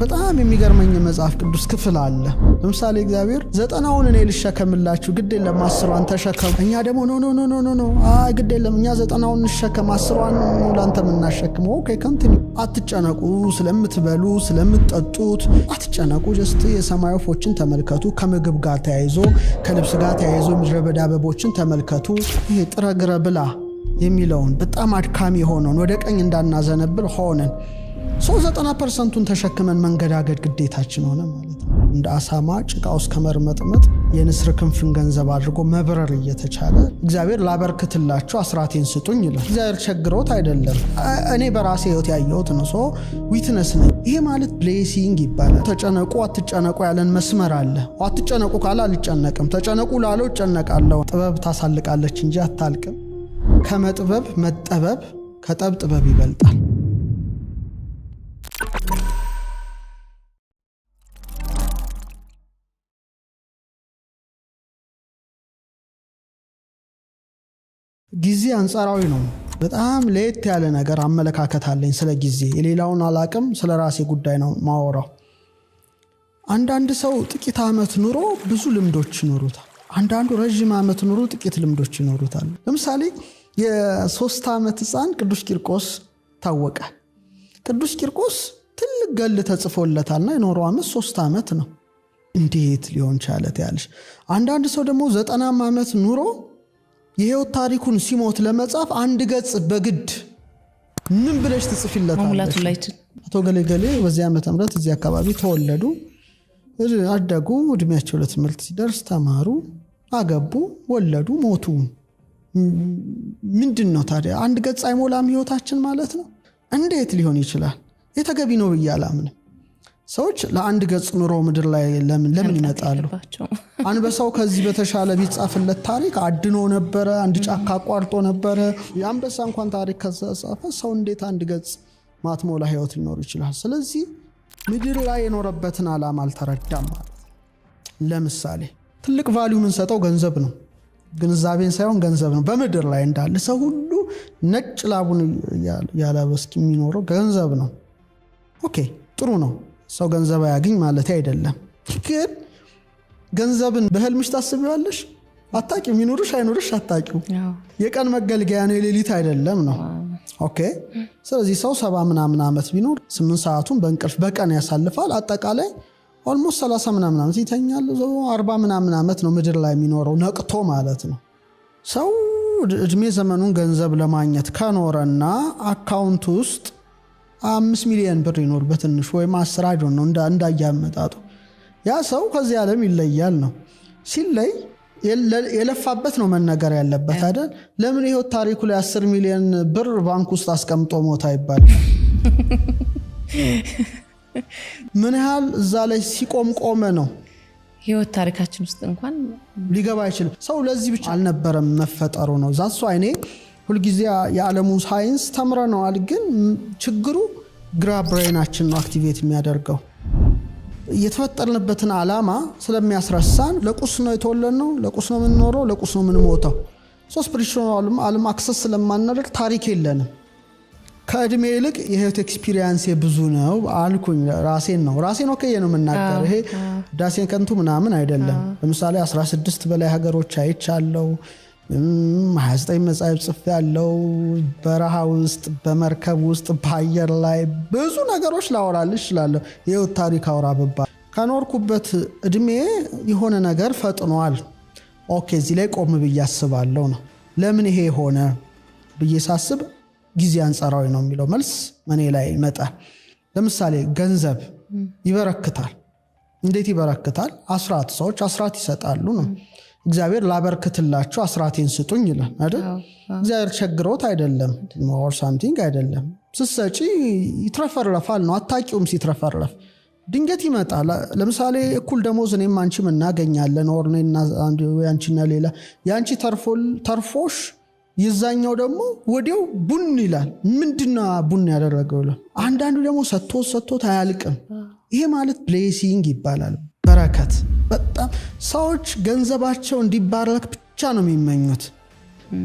በጣም የሚገርመኝ መጽሐፍ ቅዱስ ክፍል አለ። ለምሳሌ እግዚአብሔር 90ውን እኔ ልሸከምላችሁ ግድ የለም 10ዋን ተሸከሙ። እኛ ደግሞ ኖ ግድ የለም እኛ 90ውን እንሸከም 10ዋን ነው ላንተ ምናሸክመው። ኦኬ ኮንቲኒው። አትጨነቁ ስለምትበሉ ስለምትጠጡት አትጨነቁ። ጀስት የሰማይ ወፎችን ተመልከቱ። ከምግብ ጋር ተያይዞ ከልብስ ጋር ተያይዞ ምድረ በዳ አበቦችን ተመልከቱ። ይሄ ጥረግረ ብላ የሚለውን በጣም አድካሚ ሆነን ወደ ቀኝ እንዳናዘነብል ሆነን 90%ን ተሸክመን መንገዳገድ ግዴታችን ሆነ ማለት ነው። እንደ አሳማ ጭቃ ውስጥ ከመርመጥመጥ የንስር ክንፍን ገንዘብ አድርጎ መብረር እየተቻለ እግዚአብሔር ላበርክትላችሁ አስራቴን ስጡኝ ይላል። እግዚአብሔር ቸግሮት አይደለም፣ እኔ በራሴ ህይወት ያየሁት ነው። ዊትነስ ነኝ። ይሄ ማለት ብሌሲንግ ይባላል። ተጨነቁ አትጨነቁ ያለን መስመር አለ። አትጨነቁ ካለ አልጨነቅም፣ ተጨነቁ ላለው እጨነቃለሁ። ጥበብ ታሳልቃለች እንጂ አታልቅም። ከመጥበብ መጠበብ ከጠብ ጥበብ ይበልጣል። ጊዜ አንጻራዊ ነው። በጣም ለየት ያለ ነገር አመለካከት አለኝ ስለ ጊዜ። የሌላውን አላቅም፣ ስለ ራሴ ጉዳይ ነው ማወራው። አንዳንድ ሰው ጥቂት ዓመት ኑሮ ብዙ ልምዶች ይኖሩታል። አንዳንዱ ረጅም ዓመት ኑሮ ጥቂት ልምዶች ይኖሩታል። ለምሳሌ የ3 ዓመት ሕፃን ቅዱስ ቂርቆስ ታወቀ። ቅዱስ ቂርቆስ ትልቅ ገል ተጽፎለታልና የኖረው ዓመት 3 ዓመት ነው። እንዴት ሊሆን ቻለ ያለሽ? አንዳንድ ሰው ደግሞ 90 ዓመት ኑሮ የህይወት ታሪኩን ሲሞት ለመጻፍ አንድ ገጽ በግድ ምን ብለሽ ትጽፊለታለሽ? አቶ ገሌ በዚህ ዓመተ ምህረት እዚህ አካባቢ ተወለዱ፣ አደጉ፣ እድሜያቸው ለትምህርት ሲደርስ ተማሩ፣ አገቡ፣ ወለዱ፣ ሞቱ። ምንድነው ታዲያ? አንድ ገጽ አይሞላም ህይወታችን ማለት ነው? እንዴት ሊሆን ይችላል? የተገቢ ነው ብዬ አላምንም። ሰዎች ለአንድ ገጽ ኑሮ ምድር ላይ ለምን ይመጣሉ? አንበሳው ከዚህ በተሻለ ቢጻፍለት ታሪክ አድኖ ነበረ፣ አንድ ጫካ አቋርጦ ነበረ። የአንበሳ እንኳን ታሪክ ከጻፈ ሰው እንዴት አንድ ገጽ ማትሞላ ህይወት ሊኖር ይችላል? ስለዚህ ምድር ላይ የኖረበትን ዓላማ አልተረዳም ማለት። ለምሳሌ ትልቅ ቫልዩ ምን ሰጠው ገንዘብ ነው። ግንዛቤን ሳይሆን ገንዘብ ነው። በምድር ላይ እንዳለ ሰው ሁሉ ነጭ ላቡን ያላበስኪ የሚኖረው ገንዘብ ነው። ኦኬ ጥሩ ነው። ሰው ገንዘብ ያገኝ ማለት አይደለም። ግን ገንዘብን በህልምሽ ታስቢዋለሽ? አታቂው። ይኑርሽ አይኑርሽ አታቂው። የቀን መገልገያ ነው፣ የሌሊት አይደለም ነው። ኦኬ ስለዚህ ሰው 70 ምናምን ዓመት ቢኖር 8 ሰዓቱን በእንቅልፍ በቀን ያሳልፋል። አጠቃላይ ኦልሞስት 30 ምናምን ዓመት ይተኛል። 40 ምናምን ዓመት ነው ምድር ላይ የሚኖረው ነቅቶ ማለት ነው። ሰው እድሜ ዘመኑን ገንዘብ ለማግኘት ከኖረና አካውንት ውስጥ 5 ሚሊዮን ብር ይኖር በትንሹ ወይም 10 አይዶን ነው እንዳያመጣጡ ያ ሰው ከዚህ ዓለም ይለያል ነው። ሲለይ የለፋበት ነው መነገር ያለበት አይደል? ለምን ህይወት ታሪኩ ላይ 10 ሚሊዮን ብር ባንክ ውስጥ አስቀምጦ ሞታ ይባላል? ምን ያህል እዛ ላይ ሲቆም ቆመ ነው ህይወት ታሪካችን ውስጥ እንኳን ሊገባ አይችልም። ሰው ለዚህ ብቻ አልነበረም መፈጠሩ ነው። ዛሱ አይኔ ሁሉ ጊዜ የዓለሙ ሳይንስ ተምረናል፣ ግን ችግሩ ግራ ብሬናችን ነው አክቲቬት የሚያደርገው። የተፈጠርንበትን ዓላማ ስለሚያስረሳን ለቁስ ነው የተወለድነው፣ ለቁስ ነው የምንኖረው፣ ለቁስ ነው የምንሞተው። ስፒሪቹዋል ዓለም አክሰስ ስለማናደርግ ታሪክ የለንም። ከእድሜ ይልቅ የህይወት ኤክስፒሪየንስ ብዙ ነው አልኩኝ። ራሴን ወከየ ነው የምናገር። ይሄ ዳሴን ከንቱ ምናምን አይደለም። ለምሳሌ 16 በላይ ሀገሮች አይቻለሁ፣ 29 መጽሐፍ ጽፌያለሁ። በረሃ ውስጥ፣ በመርከብ ውስጥ፣ በአየር ላይ ብዙ ነገሮች ላወራልሽ እችላለሁ። የህይወት ታሪክ አውራ ብባ ከኖርኩበት እድሜ የሆነ ነገር ፈጥኗል። ኦኬ እዚህ ላይ ቆም ብዬ አስባለሁ ነው። ለምን ይሄ ሆነ ብዬ ሳስብ ጊዜ አንጻራዊ ነው የሚለው መልስ እኔ ላይ ይመጣል። ለምሳሌ ገንዘብ ይበረክታል። እንዴት ይበረክታል? አስራት ሰዎች አስራት ይሰጣሉ ነው። እግዚአብሔር ላበርክትላችሁ አስራቴን ስጡኝ ይላል አይደል? እግዚአብሔር ቸግሮት አይደለም or something አይደለም። ስትሰጪ ይትረፈረፋል ነው። አታቂውም ሲትረፈረፍ ድንገት ይመጣል። ለምሳሌ እኩል ደሞዝ እኔም አንቺም እናገኛለን or እኔና አንቺና ሌላ ያንቺ ተርፎሽ ይዛኛው ደግሞ ወዲያው ቡን ይላል። ምንድነው ቡን ያደረገው? አንዳንዱ ደግሞ ሰጥቶት አያልቅም። ይሄ ማለት ብሌሲንግ ይባላል፣ በረከት። በጣም ሰዎች ገንዘባቸው እንዲባረክ ብቻ ነው የሚመኙት።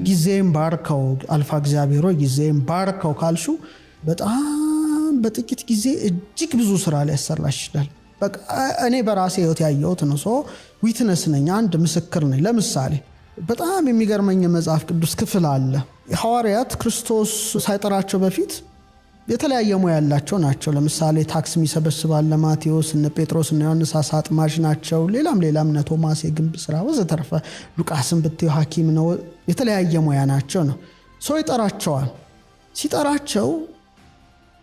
ጊዜም ባርከው አልፋ እግዚአብሔር ሆይ ጊዜም ባርከው ካልሹ በጣም በጥቂት ጊዜ እጅግ ብዙ ስራ ሊያሰራሽ ይችላል። በቃ እኔ በራሴ ህይወት ያየሁት ነው። ዊትነስ ነኝ፣ አንድ ምስክር ነኝ። ለምሳሌ በጣም የሚገርመኝ መጽሐፍ ቅዱስ ክፍል አለ። ሐዋርያት ክርስቶስ ሳይጠራቸው በፊት የተለያየ ሙያ ያላቸው ናቸው። ለምሳሌ ታክስ የሚሰበስባል ማቴዎስ፣ እነ ጴጥሮስ እና ዮሐንስ አሳ አጥማጅ ናቸው። ሌላም እነ ቶማስ የግንብ ስራ ወዘተርፈ፣ ሉቃስም ብትዩ ሐኪም ነው። የተለያየ ሙያ ናቸው ነው። ይጠራቸዋል። ሲጠራቸው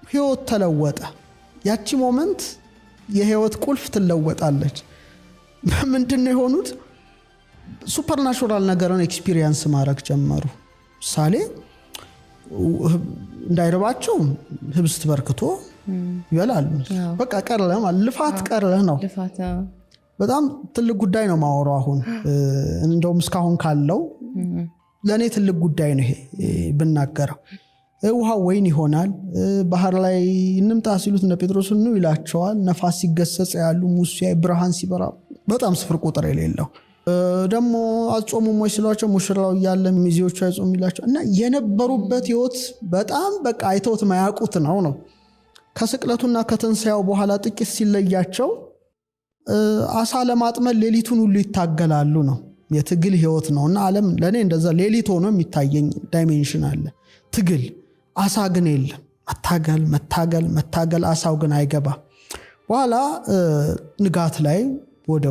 ህይወት ተለወጠ። ያቺ ሞመንት የህይወት ቁልፍ ትለወጣለች። ምንድነው የሆኑት? ሱፐርናቹራል ነገርን ኤክስፒሪየንስ ማድረግ ጀመሩ። ምሳሌ እንዳይረባቸው ህብስት በርክቶ ይበላሉ። በቃ ቀረለ ማለት ልፋት ቀረለ ነው። በጣም ትልቅ ጉዳይ ነው ማወራው። አሁን እንደውም እስካሁን ካለው ለኔ ትልቅ ጉዳይ ነው ይሄ ብናገረው። ውሃ ወይን ይሆናል። ባህር ላይ እንምጣ ሲሉት እነ ጴጥሮስ ነው ይላቸዋል። ነፋስ ሲገሰጽ ያሉ ሙሴ ብርሃን ሲበራ በጣም ስፍር ቁጥር የሌለው ደግሞ አጾሙ ሞይ ሲሏቸው ሙሽራው ያለ ሚዜዎቹ አይጾም ይላቸው እና የነበሩበት ህይወት በጣም በቃ አይተውት ማያውቁት ነው። ከስቅለቱና ከትንሳኤው በኋላ ጥቂት ሲለያቸው አሳ ለማጥመድ ሌሊቱን ሁሉ ይታገላሉ ነው። የትግል ህይወት ነውና ዓለም ለኔ እንደዛ ሌሊት ሆኖ የሚታየኝ ዳይሜንሽን አለ። ትግል አሳ ግን የለም። መታገል አሳው ግን አይገባ። በኋላ ንጋት ላይ ወደ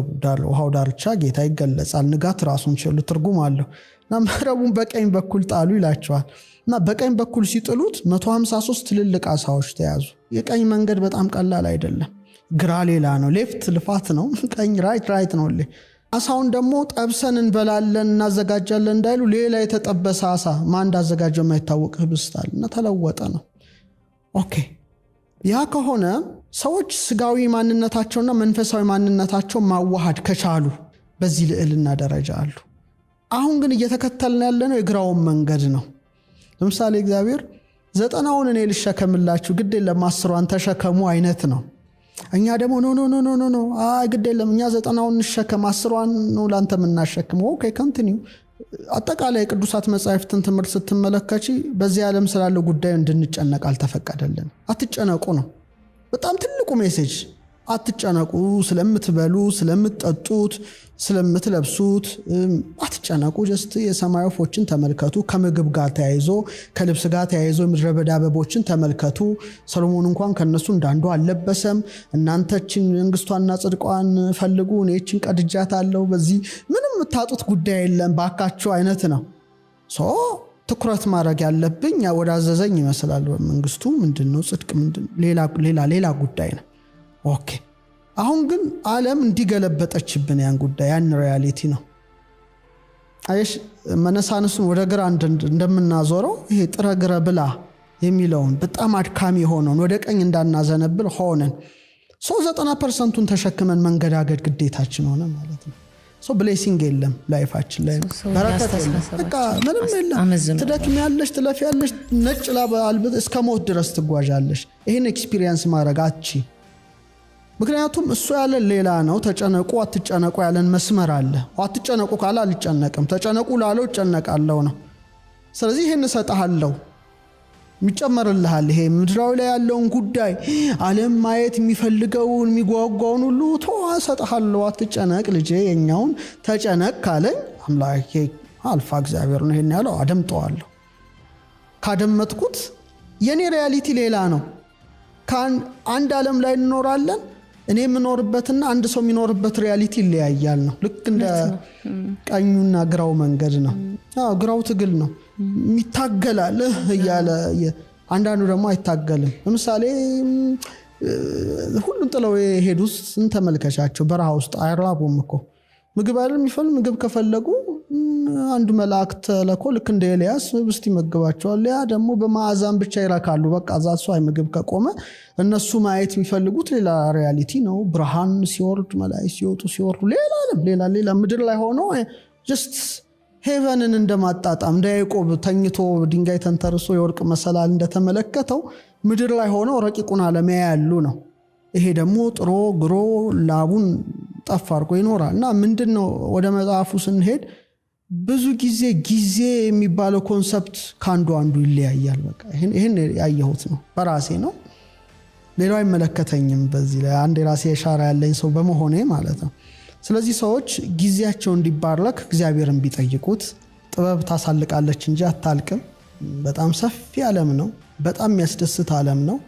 ውሃው ዳርቻ ጌታ ይገለጻል። ንጋት ራሱን ችሎ ትርጉም አለው እና መረቡን በቀኝ በኩል ጣሉ ይላቸዋል። እና በቀኝ በኩል ሲጥሉት 153 ትልልቅ አሳዎች ተያዙ። የቀኝ መንገድ በጣም ቀላል አይደለም። ግራ ሌላ ነው፣ ሌፍት ልፋት ነው፣ ቀኝ ራይት ነው። አሳውን ደግሞ ጠብሰን እንበላለን እናዘጋጃለን እንዳይሉ ሌላ የተጠበሰ አሳ ማን እንዳዘጋጀው የማይታወቅ ህብስታል እና ተለወጠ ነው። ኦኬ ያ ከሆነ ሰዎች ስጋዊ ማንነታቸውና መንፈሳዊ ማንነታቸው ማዋሃድ ከቻሉ በዚህ ልዕልና ደረጃ አሉ። አሁን ግን እየተከተልን ያለነው የግራውን መንገድ ነው። ለምሳሌ እግዚአብሔር 90ውን እኔ ልሸከምላችሁ ግድ የለም 10ዋን ተሸከሙ አይነት ነው። እኛ ደግሞ ኖ ግድ የለም እኛ 90ውን እንሸከም 10ዋን ነው ላንተ የምናሸክመው። ኦኬ ኮንቲኒው። አጠቃላይ ቅዱሳት መጻሕፍትን ትምህርት ስትመለከቺ በዚህ ዓለም ስላለው ጉዳይ እንድንጨነቅ አልተፈቀደልን። አትጨነቁ ነው በጣም ትልቁ ሜሴጅ። አትጨነቁ፣ ስለምትበሉ፣ ስለምትጠጡት፣ ስለምትለብሱት አትጨነቁ። ጀስት የሰማይ ወፎችን ተመልከቱ። ከምግብ ጋር ተያይዞ ከልብስ ጋር ተያይዞ ምድረ በዳ አበቦችን ተመልከቱ። ሰሎሞን እንኳን ከነሱ እንዳንዱ አልለበሰም። እናንተችን መንግስቷንና ጽድቋን ፈልጉ እኔችን ቀድጃታለሁ፣ በዚህ ምንም የምታጡት ጉዳይ የለም ባካችሁ አይነት ነው። ትኩረት ማድረግ ያለብኝ ወደ አዘዘኝ ይመስላል። መንግስቱ ምንድነው? ጽድቅ ምንድነው? ሌላ ጉዳይ ነው። ኦኬ አሁን ግን ዓለም እንዲገለበጠችብን ያን ጉዳይ ያን ሪያሊቲ ነው። አይሽ መነሳንሱን ወደ ግራ እንደምናዞረው ይሄ ጥረ ግረ ብላ የሚለውን በጣም አድካሚ ሆነን ወደ ቀኝ እንዳናዘነብል ሆነን 90% ተሸክመን መንገዳገድ ግዴታችን ሆነ ማለት ነው። ብሌሲንግ የለም ላይፋችን ላይ በረከት የለም። በቃ ምንም የለም። ትደክሚያለሽ፣ ትለፊያለሽ፣ ነጭ ላብ አልብት እስከ ሞት ድረስ ትጓዣለሽ። ይሄን ኤክስፒሪየንስ ማድረግ አትቺ። ምክንያቱም እሱ ያለ ሌላ ነው። ተጨነቁ አትጨነቁ ያለን መስመር አለ። አትጨነቁ ካለ አልጨነቅም፣ ተጨነቁ ላለው እጨነቃለሁ ነው። ስለዚህ ይሄን እሰጥሃለሁ የሚጨመርልሃል። ይሄ ምድራዊ ላይ ያለውን ጉዳይ ዓለም ማየት የሚፈልገውን የሚጓጓውን ሁሉ እሰጥሃለሁ። አትጨነቅ ልጄ የኛውን ተጨነቅ ካለኝ አምላኬ አልፋ እግዚአብሔር ነው ይሄን ያለው። አደምጠዋለሁ። ካደመጥኩት የኔ ሪያሊቲ ሌላ ነው። አንድ ዓለም ላይ እንኖራለን። እኔ የምኖርበትና አንድ ሰው የሚኖርበት ሪያሊቲ ይለያያል ነው። ልክ እንደ ቀኙና ግራው መንገድ ነው። ግራው ትግል ነው፣ ይታገላል እያለ አንዳንዱ ደግሞ አይታገልም። ለምሳሌ ሁሉን ጥለው ሄዱስ እንተመልከቻቸው። በረሃ ውስጥ አይራቡም እኮ ምግብ አይደል የሚፈልጉ። ምግብ ከፈለጉ አንድ መልአክ ተልኮ ልክ እንደ ኤልያስ ብስቲ መግባቸዋል። ያ ደግሞ በማዕዛም ብቻ ይረካሉ። በቃ ዛሱ አይ ምግብ ከቆመ እነሱ ማየት የሚፈልጉት ሌላ ሪያሊቲ ነው። ብርሃን ሲወርድ መላእክት ሲወጡ ሲወርዱ ሌላ ዓለም ሌላ ምድር ላይ ሆኖ ጀስት ሄቨንን እንደማጣጣም እንደ ያዕቆብ ተኝቶ ድንጋይ ተንተርሶ የወርቅ መሰላል እንደተመለከተው ምድር ላይ ሆኖ ረቂቁን ዓለም ያያሉ ነው። ይሄ ደግሞ ጥሮ ግሮ ላቡን ጠፍ አድርጎ ይኖራል። እና ምንድነው ወደ መጽሐፉ ስንሄድ ብዙ ጊዜ የሚባለው ኮንሰፕት ካንዱ አንዱ ይለያያል። በቃ ይሄን ያየሁት ነው፣ በራሴ ነው። ሌላው አይመለከተኝም በዚህ ላይ አንድ የራሴ ሻራ ያለኝ ሰው በመሆኔ ማለት ነው። ስለዚህ ሰዎች ጊዜያቸው እንዲባረክ እግዚአብሔርን ቢጠይቁት ጥበብ ታሳልቃለች እንጂ አታልቅም። በጣም ሰፊ ዓለም ነው። በጣም የሚያስደስት ዓለም ነው።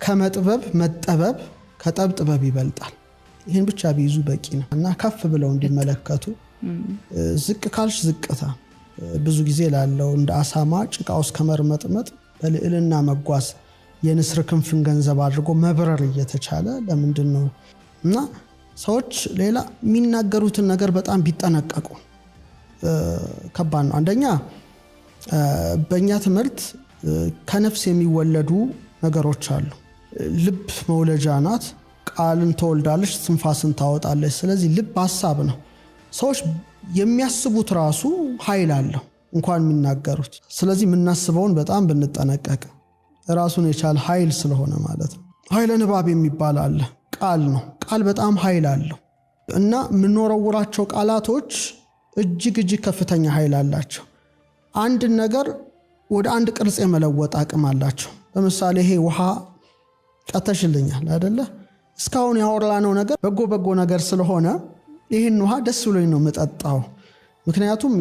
ከመጥበብ መጠበብ ከጠብ ጥበብ ይበልጣል። ይህን ብቻ ቢይዙ በቂ ነው እና ከፍ ብለው እንዲመለከቱ ዝቅ ካልሽ ዝቅታ ብዙ ጊዜ ላለው እንደ አሳማ ጭቃ ውስጥ ከመርመጥመጥ በልዕልና መጓዝ የንስር ክንፍን ገንዘብ አድርጎ መብረር እየተቻለ ለምንድን ነው? እና ሰዎች ሌላ የሚናገሩትን ነገር በጣም ቢጠነቀቁ ከባድ ነው። አንደኛ በእኛ ትምህርት ከነፍስ የሚወለዱ ነገሮች አሉ። ልብ መውለጃ ናት። ቃልን ትወልዳለች፣ ትንፋስን ታወጣለች። ስለዚህ ልብ ሐሳብ ነው። ሰዎች የሚያስቡት ራሱ ኃይል አለው እንኳን የሚናገሩት። ስለዚህ የምናስበውን በጣም ብንጠነቀቅ ራሱን የቻለ ኃይል ስለሆነ ማለት ነው። ኃይለ ንባብ የሚባል አለ። ቃል ነው። ቃል በጣም ኃይል አለው እና የምንወረውራቸው ቃላቶች እጅግ ከፍተኛ ኃይል አላቸው። አንድ ነገር ወደ አንድ ቅርጽ የመለወጥ አቅም አላቸው። ለምሳሌ ይሄ ውሃ ቀተሽልኛል አይደለ? እስካሁን ያወራነው ነገር በጎ ነገር ስለሆነ ይሄን ውሃ ደስ ብሎኝ ነው መጠጣው። ምክንያቱም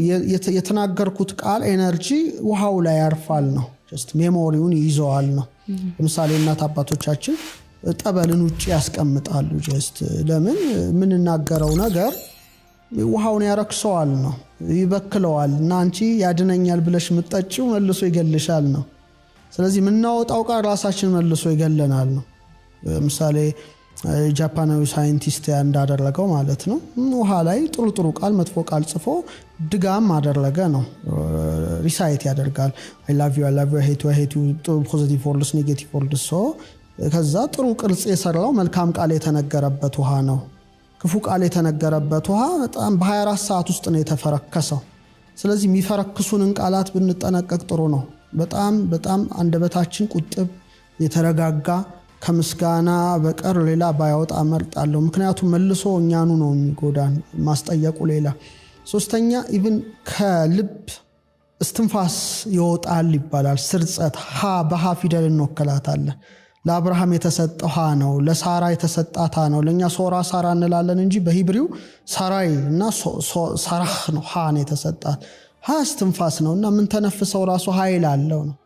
የተናገርኩት ቃል ኤነርጂ ውሃው ላይ ያርፋል ነው። ጀስት ሜሞሪውን ይይዘዋል ነው። ለምሳሌ እናት አባቶቻችን ጠበልን ውጪ ያስቀምጣሉ። ጀስት ለምን የምንናገረው ነገር ውሃውን ያረክሰዋል ነው፣ ይበክለዋል እና አንቺ ያድነኛል ብለሽ የምትጠጪው መልሶ ይገልሻል ነው። ስለዚህ የምናወጣው ቃል ራሳችን መልሶ ይገለናል ነው። ለምሳሌ ጃፓናዊ ሳይንቲስት እንዳደረገው ማለት ነው። ውሃ ላይ ጥሩ ቃል መጥፎ ቃል ጽፎ ድጋም አደረገ ነው። ሪሳይት ያደርጋል። I love you I hate you ፖዚቲቭ ወርድስ ኔጌቲቭ ወርድስ። ከዛ ጥሩ ቅርጽ የሰራው መልካም ቃል የተነገረበት ውሃ ነው። ክፉ ቃል የተነገረበት ውሃ በጣም በ24 ሰዓት ውስጥ ነው የተፈረከሰው። ስለዚህ የሚፈረክሱንን ቃላት ብንጠነቀቅ ጥሩ ነው። በጣም አንደበታችን ቁጥብ የተረጋጋ ከምስጋና በቀር ሌላ ባያወጣ መርጣለሁ። ምክንያቱም መልሶ እኛኑ ነው የሚጎዳን ማስጠየቁ ሌላ። ሶስተኛ ኢቭን ከልብ እስትንፋስ ይወጣል ይባላል። ስርጸት በሃ ፊደል እንወከላታለን። ለአብርሃም የተሰጠው ሃ ነው። ለሳራ የተሰጣታ ነው። ለኛ ሶራ ሳራ እንላለን እንጂ በሂብሪው ሳራይ እና ሳራህ ነው። ሃ ነው የተሰጣት። ሃ እስትንፋስ ነውና ምን ተነፍሰው ራሱ ኃይል አለው ነው።